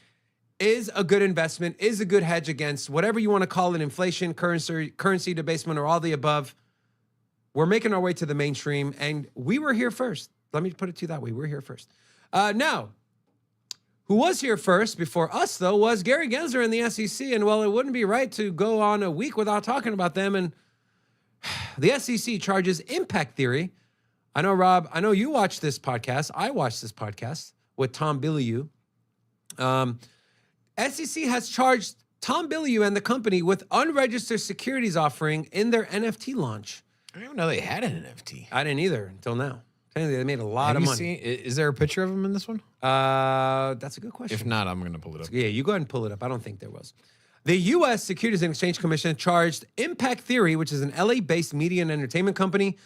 is a good investment, is a good hedge against whatever you want to call it, inflation, currency debasement, or all the above. We're making our way to the mainstream, and we were here first. Let me put it to you that way. We're here first. Now, who was here first before us, though, was Gary Gensler and the SEC. And, well, it wouldn't be right to go on a week without talking about them. And the SEC charges impact theory. I know, Rob, I know you watched this podcast. I watched this podcast with Tom Bilyeu. SEC has charged Tom Bilyeu and the company with unregistered securities offering in their NFT launch. I didn't even know they had an NFT. I didn't either until now. They made a lot of money. Is there a picture of him in this one? That's a good question. If not, I'm going to pull it up. Yeah, you go ahead and pull it up. I don't think there was. The U.S. Securities and Exchange Commission charged Impact Theory, which is an LA-based media and entertainment company,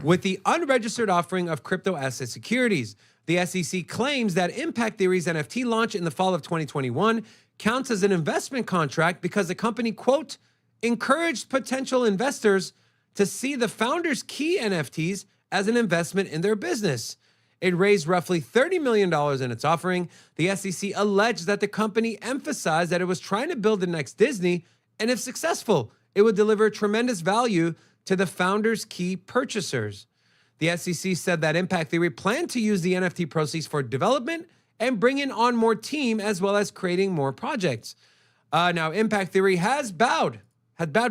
with the unregistered offering of crypto asset securities. The SEC claims that Impact Theory's NFT launch in the fall of 2021 counts as an investment contract because the company, quote, encouraged potential investors to see the founder's key NFTs as an investment in their business. It raised roughly $30 million in its offering. The SEC alleged that the company emphasized that it was trying to build the next Disney, and if successful, it would deliver tremendous value to the founder's key purchasers. The SEC said that Impact Theory planned to use the NFT proceeds for development and bringing on more team, as well as creating more projects. Now, Impact Theory has bowed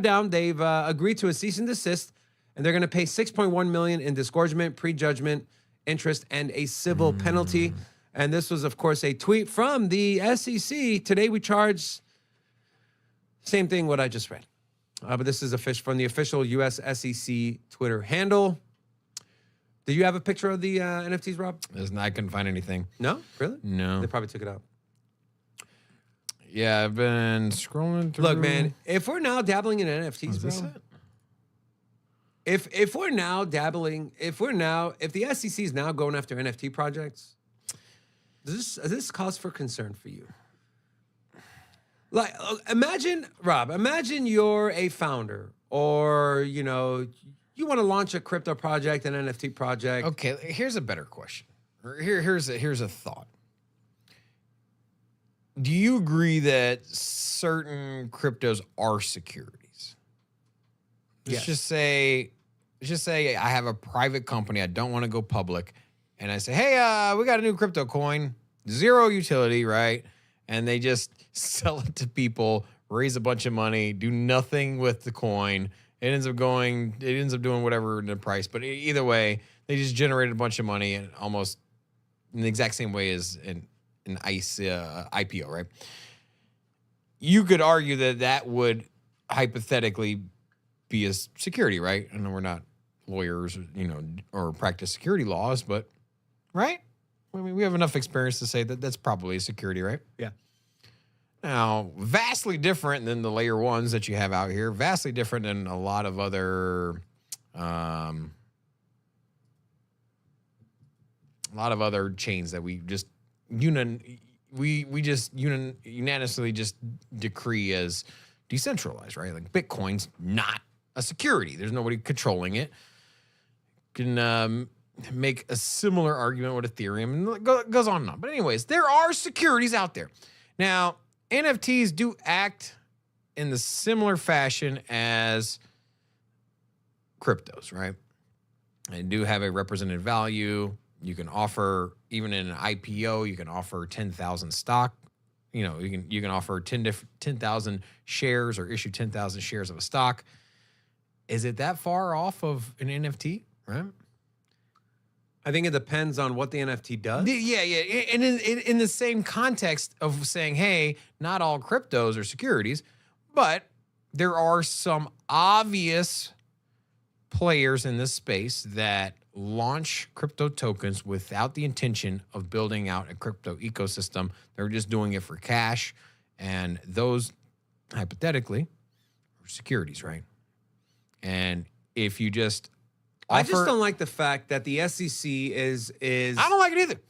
down. They've agreed to a cease and desist, and they're going to pay $6.1 million in disgorgement, prejudgment interest, and a civil penalty. And this was, of course, a tweet from the SEC. Today we charge same thing what I just read. But this is from the official U.S. SEC Twitter handle. Do you have a picture of the NFTs, Rob? I couldn't find anything. No? Really? No. They probably took it out. Yeah, I've been scrolling through. Look, man, if we're now dabbling in NFTs, Is this bro, it? if we're now dabbling, if the SEC is now going after NFT projects, does this cause for concern for you? Like, imagine, Rob, you're a founder, or you want to launch a crypto project, an NFT project. Okay, here's a better question. Here's a thought. Do you agree that certain cryptos are securities? Yes. Let's just say I have a private company. I don't want to go public. And I say, hey, we got a new crypto coin, zero utility, right? And they just sell it to people, raise a bunch of money, do nothing with the coin. It ends up doing whatever in the price. But either way, they just generated a bunch of money and almost in the exact same way as an ICE IPO, right? You could argue that that would hypothetically be a security, right? I know we're not lawyers, or practice security laws, but right? I mean, we have enough experience to say that that's probably a security, right? Yeah. Now, vastly different than the layer ones that you have out here. Vastly different than a lot of other, chains that we just unanimously just decree as decentralized, right? Like Bitcoin's not a security. There's nobody controlling it. Can make a similar argument with Ethereum, and it goes on and on. But anyways, there are securities out there. Now, NFTs do act in the similar fashion as cryptos, right? They do have a represented value. You can offer, even in an IPO, you can offer 10,000 stock. You can offer 10,000 shares or issue 10,000 shares of a stock. Is it that far off of an NFT, right? I think it depends on what the NFT does. Yeah. And in the same context of saying, hey, not all cryptos are securities, but there are some obvious players in this space that launch crypto tokens without the intention of building out a crypto ecosystem. They're just doing it for cash. And those, hypothetically, are securities, right? And if you just I just don't like the fact that the SEC is. I don't like it either.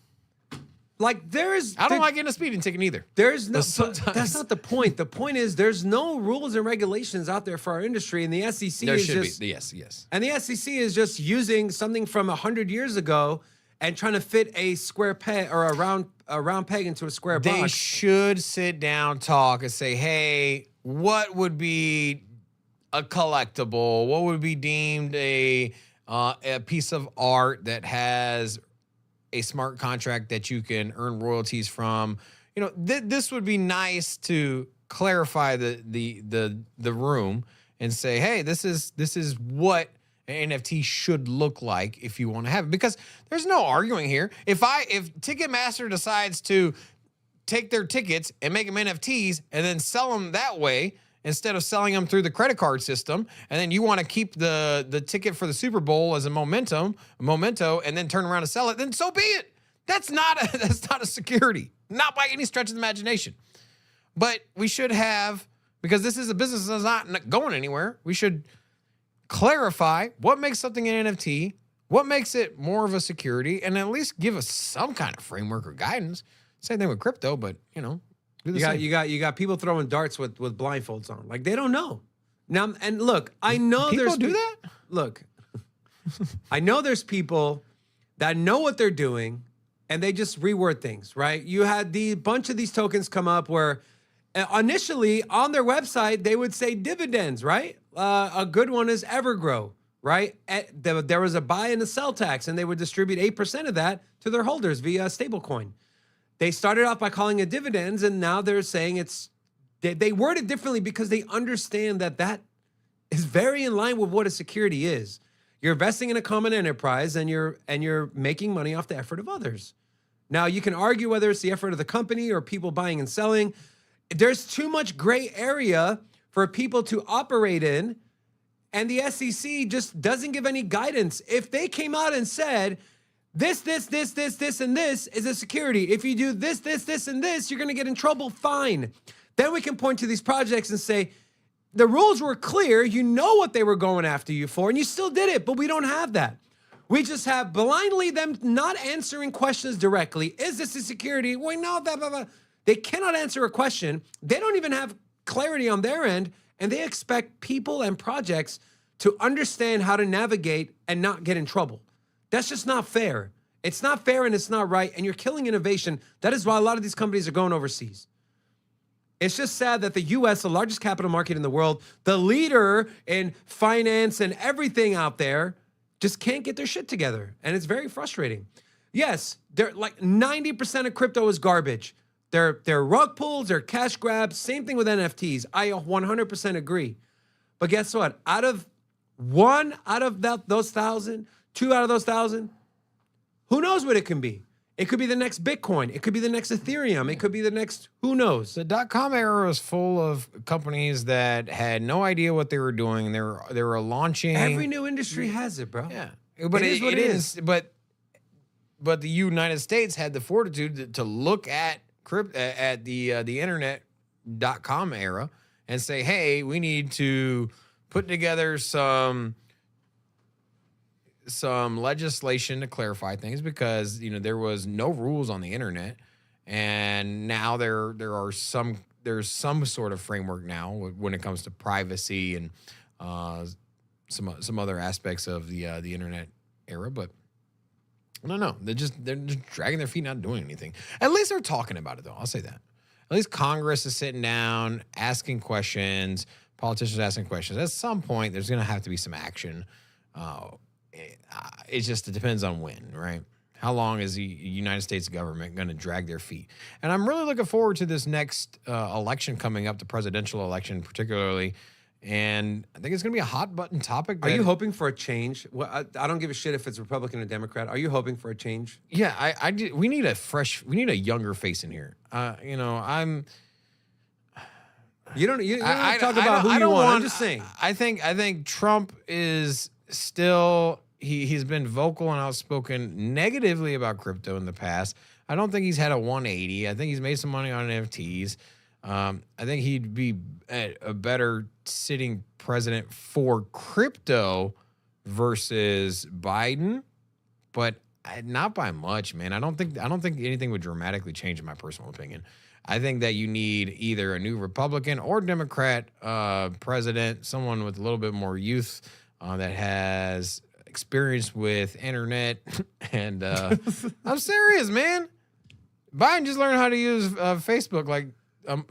Like I don't like getting a speeding ticket either. There's no. Sometimes That's not the point. The point is there's no rules and regulations out there for our industry, and the SEC There is should just be. Yes. and the SEC is just using something from 100 years ago and trying to fit a square peg or a round peg into a square box. They should sit down, talk, and say, hey, what would be a collectible? What would be deemed a piece of art that has a smart contract that you can earn royalties from? This would be nice to clarify the room and say, hey, this is what an NFT should look like if you want to have it. Because there's no arguing here. If Ticketmaster decides to take their tickets and make them NFTs and then sell them that way, instead of selling them through the credit card system, and then you want to keep the ticket for the Super Bowl as a memento, and then turn around and sell it, then so be it. That's not a security, not by any stretch of the imagination. But we should have, because this is a business that's not going anywhere, we should clarify what makes something an NFT, what makes it more of a security, and at least give us some kind of framework or guidance. Same thing with crypto, but You got people throwing darts with blindfolds on. Like, they don't know. Now, and look, I know people there's do that. Look, I know there's people that know what they're doing and they just reword things, right? You had the bunch of these tokens come up where initially on their website, they would say dividends, right? A good one is Evergrow, right? There was a buy and a sell tax, and they would distribute 8% of that to their holders via stablecoin. They started off by calling it dividends, and now they're saying they word it differently because they understand that is very in line with what a security is. You're investing in a common enterprise, and you're making money off the effort of others. Now, you can argue whether it's the effort of the company or people buying and selling. There's too much gray area for people to operate in, and the SEC just doesn't give any guidance. If they came out and said, this, and this is a security. If you do this, and this, you're going to get in trouble. Fine. Then we can point to these projects and say, the rules were clear. You know what they were going after you for, and you still did it, but we don't have that. We just have blindly them not answering questions directly. Is this a security? Well, no, blah, blah, blah. They cannot answer a question. They don't even have clarity on their end, and they expect people and projects to understand how to navigate and not get in trouble. That's just not fair. It's not fair and it's not right, and you're killing innovation. That is why a lot of these companies are going overseas. It's just sad that the US, the largest capital market in the world, the leader in finance and everything out there, just can't get their shit together. And it's very frustrating. Yes, they're like 90% of crypto is garbage. They're rug pulls, they're cash grabs. Same thing with NFTs. I 100% agree. But guess what? Out of those 1,000, 2 out of those 1,000, who knows what it can be? It could be the next Bitcoin. It could be the next Ethereum. It could be the next, who knows? The .com era was full of companies that had no idea what they were doing. They were launching. Every new industry has it, bro. Yeah, but it is what it is. But the United States had the fortitude to look at the internet.com era and say, hey, we need to put together some legislation to clarify things, because there was no rules on the internet, and now there's some sort of framework now when it comes to privacy and some other aspects of the internet era. But I don't know, they're just dragging their feet, not doing anything. At least they're talking about it, though. I'll say that. At least Congress is sitting down, asking questions, politicians asking questions. At some point, there's going to have to be some action. It depends on when, right? How long is the United States government going to drag their feet? And I'm really looking forward to this next election coming up, the presidential election particularly. And I think it's going to be a hot button topic. Are you hoping for a change? Well, I don't give a shit if it's Republican or Democrat. Are you hoping for a change? Yeah, we need a younger face in here. You don't talk about who you want. I'm just saying. I think Trump is still, he's been vocal and outspoken negatively about crypto in the past. I don't think he's had a 180. I think he's made some money on NFTs. I think he'd be a better sitting president for crypto versus Biden, but not by much, man. I don't think anything would dramatically change, in my personal opinion. I think that you need either a new Republican or Democrat president, someone with a little bit more youth that has experience with internet. And I'm serious, man. Biden just learned how to use Facebook like a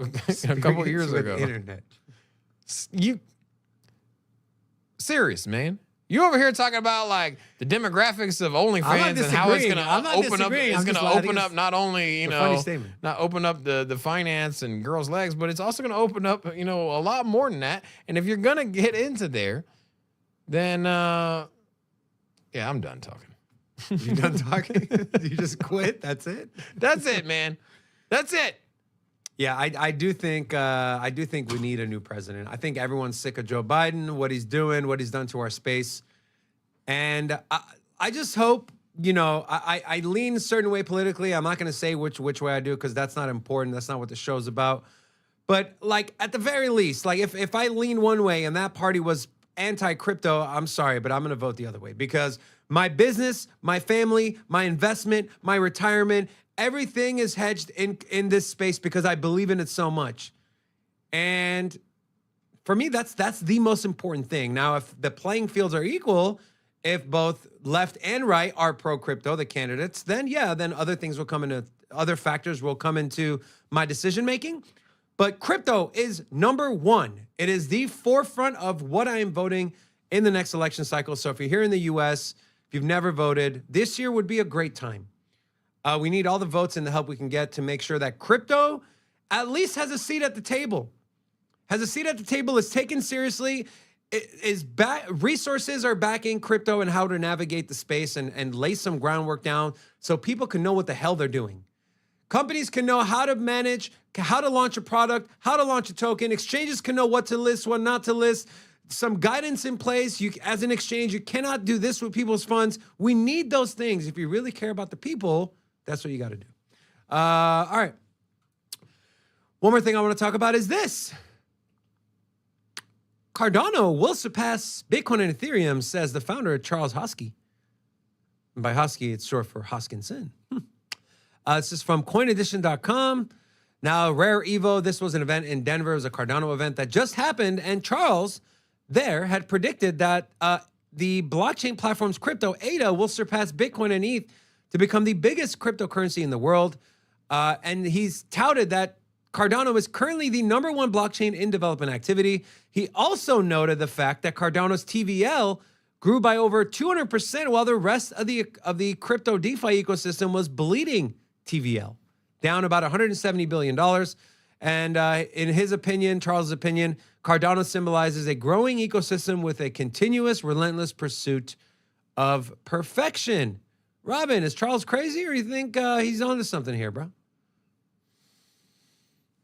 couple of years ago. Internet. You serious, man? You over here talking about like the demographics of OnlyFans and how it's going to open up. It's going to open up not only not open up the finance and girls' legs, but it's also going to open up a lot more than that. And if you're going to get into there, then yeah, I'm done talking. You done talking? You just quit? That's it? That's it, man. That's it. Yeah, I do think we need a new president. I think everyone's sick of Joe Biden, what he's doing, what he's done to our space. And I just hope, I lean a certain way politically. I'm not going to say which way I do, because that's not important. That's not what the show's about. But like at the very least, like if I lean one way and that party was anti-crypto, I'm sorry, but I'm going to vote the other way, because my business, my family, my investment, my retirement, everything is hedged in this space because I believe in it so much. And for me, that's the most important thing. Now, if the playing fields are equal, if both left and right are pro-crypto, the candidates, then yeah, then other factors will come into my decision-making. But crypto is number one. It is the forefront of what I am voting in the next election cycle. So if you're here in the US, if you've never voted, this year would be a great time. We need all the votes and the help we can get to make sure that crypto at least has a seat at the table. Is taken seriously. Resources are backing crypto and how to navigate the space and lay some groundwork down so people can know what the hell they're doing. Companies can know how to manage, how to launch a product, how to launch a token. Exchanges can know what to list, what not to list. Some guidance in place. As an exchange, you cannot do this with people's funds. We need those things. If you really care about the people, that's what you got to do. All right. One more thing I want to talk about is this. Cardano will surpass Bitcoin and Ethereum, says the founder, Charles Hosky. And by Hosky, it's short for Hoskinson. This is from coinedition.com. Now, Rare Evo, this was an event in Denver. It was a Cardano event that just happened, and Charles there had predicted that the blockchain platform's crypto ADA will surpass Bitcoin and ETH to become the biggest cryptocurrency in the world. And he's touted that Cardano is currently the #1 blockchain in development activity. He also noted the fact that Cardano's TVL grew by over 200%, while the rest of the crypto DeFi ecosystem was bleeding TVL, down about $170 billion. And in his opinion, Charles' opinion, Cardano symbolizes a growing ecosystem with a continuous, relentless pursuit of perfection. Robin, is Charles crazy, or you think he's onto something here, bro?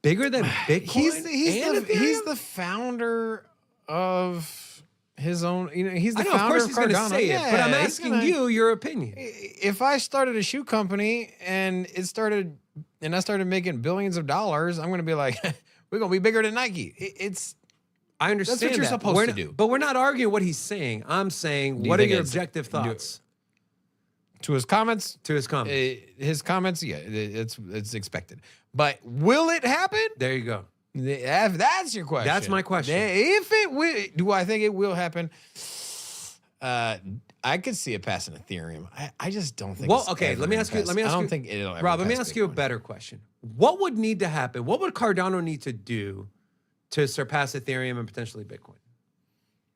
Bigger than Bitcoin? He's the founder of his own. You know, he's the I know, founder of course he's going to Cardano. say it, but I'm asking you your opinion. If I started a shoe company and I started making billions of dollars, I'm going to be like, we're going to be bigger than Nike. I understand that's what you're supposed to do. But we're not arguing what he's saying. I'm saying, what are your objective thoughts? To his comments? To his comments. His comments, yeah, it's expected. But will it happen? There you go. If that's your question. That's my question. If it will, do I think it will happen? I could see it passing Ethereum. I just don't think. Well, okay. Let me ask you. I don't think it'll ever. Rob, let me pass ask you a Bitcoin. better question. What would need to happen? What would Cardano need to do to surpass Ethereum and potentially Bitcoin?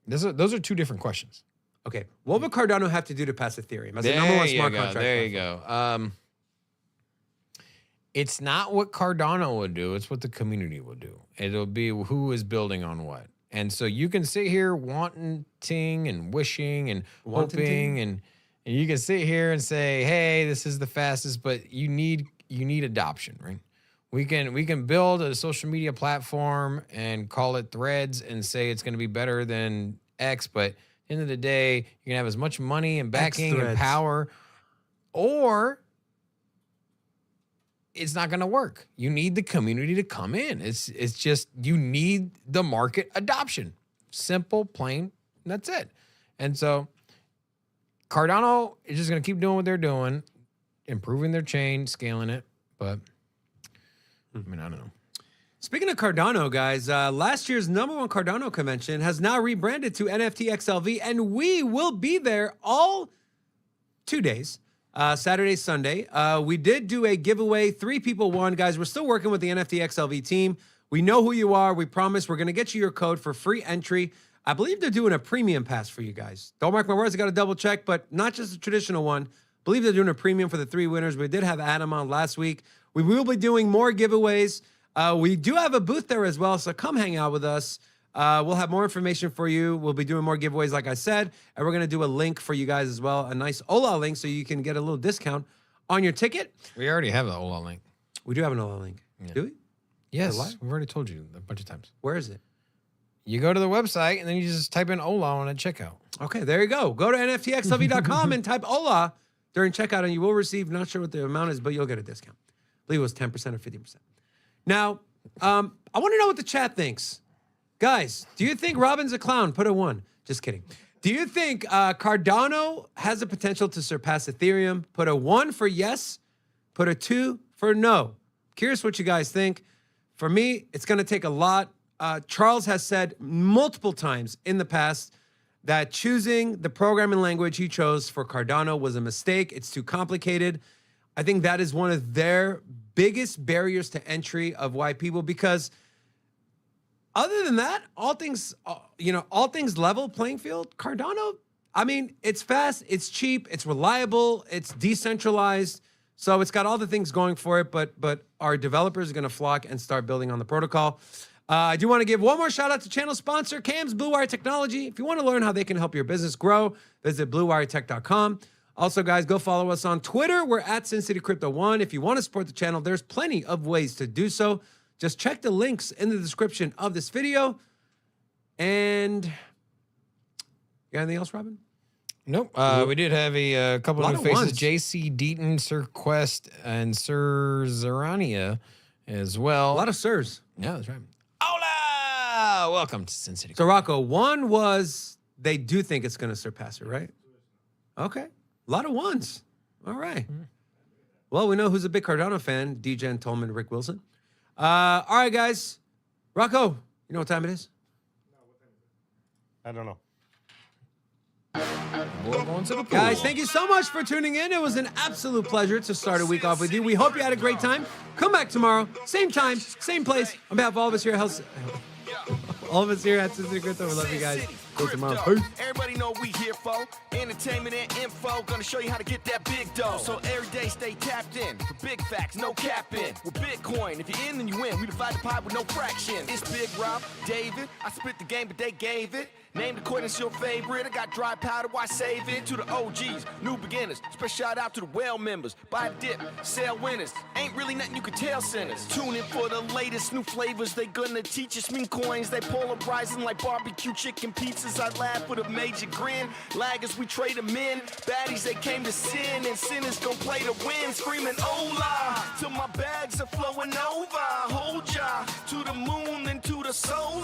Those are two different questions. Okay. What would Cardano have to do to pass Ethereum as the #1 smart contract? There you go. It's not what Cardano would do. It's what the community will do. It'll be who is building on what. And so you can sit here wanting and wishing and hoping, and you can sit here and say, "Hey, this is the fastest," but you need adoption, right? We can build a social media platform and call it Threads and say it's going to be better than X, but at the end of the day, you're going to have as much money and backing and power, or it's not going to work. You need the community to come in. It's just, you need the market adoption. Simple, plain, and that's it. And so Cardano is just going to keep doing what they're doing, improving their chain, scaling it. But I mean, I don't know. Speaking of Cardano, guys, last year's #1 Cardano convention has now rebranded to NFT XLV, and we will be there all 2 days. Saturday, Sunday. We did do a giveaway. 3 people won. Guys, we're still working with the NFT XLV team. We know who you are. We promise we're going to get you your code for free entry. I believe they're doing a premium pass for you guys. Don't mark my words. I got to double check, but not just a traditional one. I believe they're doing a premium for the 3 winners. We did have Adam on last week. We will be doing more giveaways. We do have a booth there as well, so come hang out with us. We'll have more information for you. We'll be doing more giveaways, like I said, and we're going to do a link for you guys as well, a nice Ola link, so you can get a little discount on your ticket. We already have an Ola link. We do have an Ola link. Yeah. Do we? Yes, we've already told you a bunch of times. Where is it? You go to the website, and then you just type in Ola on at checkout. Okay, there you go. Go to nftxlv.com and type Ola during checkout, and you will receive, not sure what the amount is, but you'll get a discount. I believe it was 10% or 50%. Now, I want to know what the chat thinks. Guys, do you think Robin's a clown? Put a 1. Just kidding. Do you think Cardano has the potential to surpass Ethereum? Put a 1 for yes. Put a 2 for no. Curious what you guys think. For me, it's going to take a lot. Charles has said multiple times in the past that choosing the programming language he chose for Cardano was a mistake. It's too complicated. I think that is one of their biggest barriers to entry of why people, because other than that, all things level playing field. Cardano, I mean, it's fast, it's cheap, it's reliable, it's decentralized. So it's got all the things going for it, but our developers are going to flock and start building on the protocol. I do want to give one more shout out to channel sponsor, Cam's Blue Wire Technology. If you want to learn how they can help your business grow, visit bluewiretech.com. Also, guys, go follow us on Twitter. We're at SinCityCrypto1. If you want to support the channel, there's plenty of ways to do so. Just check the links in the description of this video. And you got anything else, Robin? Nope. We did have a couple of new faces. ones. JC Deaton, Sir Quest, and Sir Zerania as well. A lot of sirs. Yeah, that's right. Hola! Welcome to Sin City. So, Rocco, 1 was they do think it's going to surpass it, right? Okay. A lot of 1s. All right. Well, we know who's a big Cardano fan. DJ Tolman, Rick Wilson. All right, guys. Rocco, you know what time it is? I don't know. We're going to the pool. Guys, thank you so much for tuning in. It was an absolute pleasure to start a week off with you. We hope you had a great time. Come back tomorrow, same time, same place. On behalf of all of us here at all of us here at Sister Crypto, we love you guys. Till tomorrow. Peace. Everybody know we here for entertainment and info. Gonna show you how to get that big dough. So every day stay tapped in for big facts, no capping. With Bitcoin, if you're in, then you win. We divide the pie with no fraction. It's Big Rob, David. I spit the game, but they gave it. Name the coin that's your favorite. I got dry powder, why save it? To the OGs, new beginners. Special shout out to the well members. Buy the dip, sell winners. Ain't really nothing you can tell sinners. Tune in for the latest new flavors. They gonna teach us mean coins. They polarizing like barbecue chicken pizzas. I laugh with a major grin. Laggers, we trade them in. Baddies, they came to sin. And sinners gon' play to win. Screaming, hola, till my bags are flowing over. Hold ya to the moon and to the solar.